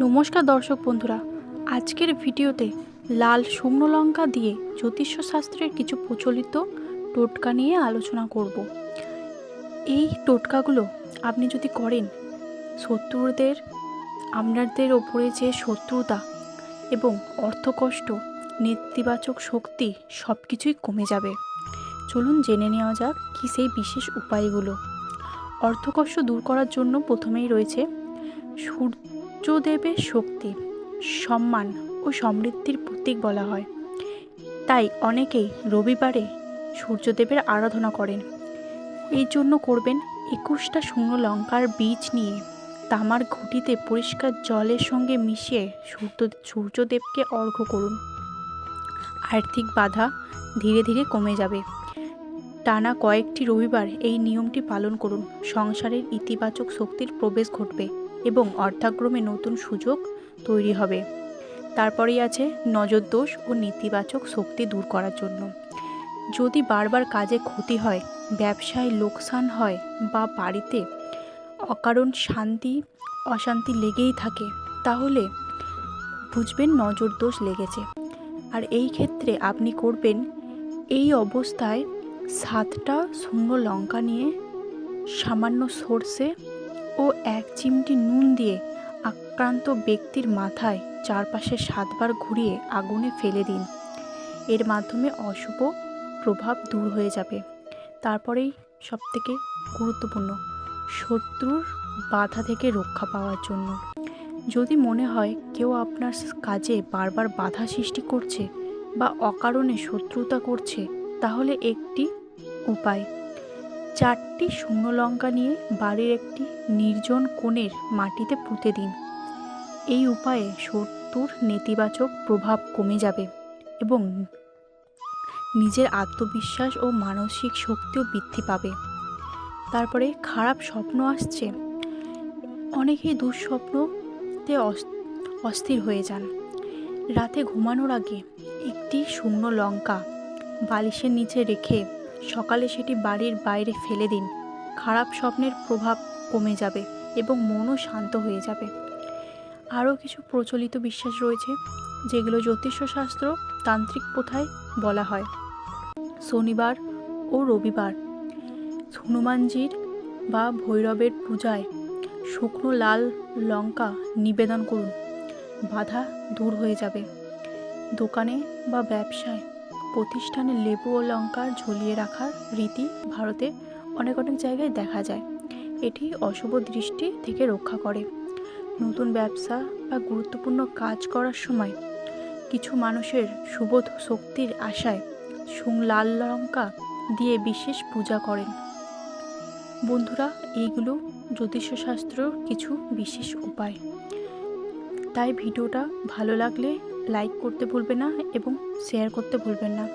নমস্কার দর্শক বন্ধুরা, আজকের ভিডিওতে লাল শুকনো লঙ্কা দিয়ে জ্যোতিষ শাস্ত্রের কিছু প্রচলিত টোটকা নিয়ে আলোচনা করব। এই টোটকাগুলো আপনি যদি করেন, শত্রুদের আপনাদের ওপরে যে শত্রুতা এবং অর্থকষ্ট, নেতিবাচক শক্তি সব কিছুই কমে যাবে। চলুন জেনে নেওয়া যাক কি সেই বিশেষ উপায়গুলো। অর্থকষ্ট দূর করার জন্য প্রথমেই রয়েছে সূর্যদেবের শক্তি, সম্মান ও সমৃদ্ধির প্রতীক বলা হয়। তাই অনেকেই রবিবারে সূর্যদেবের আরাধনা করেন। এই জন্য করবেন 21টা শুকনো লঙ্কার বীজ নিয়ে তামার ঘটিতে পরিষ্কার জলের সঙ্গে মিশিয়ে সূর্যদেবকে অর্ঘ্য করুন। আর্থিক বাধা ধীরে ধীরে কমে যাবে। টানা কয়েকটি রবিবার এই নিয়মটি পালন করুন। সংসারের ইতিবাচক শক্তির প্রবেশ ঘটবে এবং অর্থাক্রমে নতুন সুযোগ তৈরি হবে। তারপরেই আছে নজরদোষ ও নেতিবাচক শক্তি দূর করার জন্য। যদি বারবার কাজে ক্ষতি হয়, ব্যবসায় লোকসান হয় বা বাড়িতে অকারণ অশান্তি লেগেই থাকে, তাহলে বুঝবেন নজরদোষ লেগেছে। আর এই ক্ষেত্রে আপনি করবেন, এই অবস্থায় 7টা শুকনো লঙ্কা নিয়ে সামান্য সর্ষে ও 1 চিমটি নুন দিয়ে আক্রান্ত ব্যক্তির মাথায় চারপাশে 7বার ঘুরিয়ে আগুনে ফেলে দিন। এর মাধ্যমে অশুভ প্রভাব দূর হয়ে যাবে। তারপরেই সবথেকে গুরুত্বপূর্ণ, শত্রুর বাধা থেকে রক্ষা পাওয়ার জন্য। যদি মনে হয় কেউ আপনার কাজে বারবার বাধা সৃষ্টি করছে বা অকারণে শত্রুতা করছে, তাহলে একটি উপায়, 4টি শুকনো লঙ্কা নিয়ে বাড়ির একটি নির্জন কোণের মাটিতে পুঁতে দিন। এই উপায়ে শত্রুর নেতিবাচক প্রভাব কমে যাবে এবং নিজের আত্মবিশ্বাস ও মানসিক শক্তিও বৃদ্ধি পাবে। তারপরে খারাপ স্বপ্ন আসছে, অনেকেই দুঃস্বপ্নতে অস্থির হয়ে যান। রাতে ঘুমানোর আগে একটি শুকনো লঙ্কা বালিশের নিচে রেখে সকালে সেটি বাড়ির বাইরে ফেলে দিন। খারাপ স্বপ্নের প্রভাব কমে যাবে এবং মনও শান্ত হয়ে যাবে। আরও কিছু প্রচলিত বিশ্বাস রয়েছে, যেগুলো জ্যোতিষশাস্ত্র তান্ত্রিক প্রথায় বলা হয়। শনিবার ও রবিবার হনুমানজির বা ভৈরবের পূজায় শুকনো লাল লঙ্কা নিবেদন করুন, বাধা দূর হয়ে যাবে। দোকানে বা ব্যবসায় প্রতিষ্ঠানে লেবু ও লঙ্কা ঝুলিয়ে রাখার রীতি ভারতে অনেক জায়গায় দেখা যায়। এটি অশুভ দৃষ্টি থেকে রক্ষা করে। নতুন ব্যবসা বা গুরুত্বপূর্ণ কাজ করার সময় কিছু মানুষের শুভ শক্তির আশায় লাল লঙ্কা দিয়ে বিশেষ পূজা করেন। বন্ধুরা, এইগুলো জ্যোতিষশাস্ত্রের কিছু বিশেষ উপায়। তাই ভিডিওটা ভালো লাগলে লাইক করতে ভুলবেন না এবং শেয়ার করতে ভুলবেন না।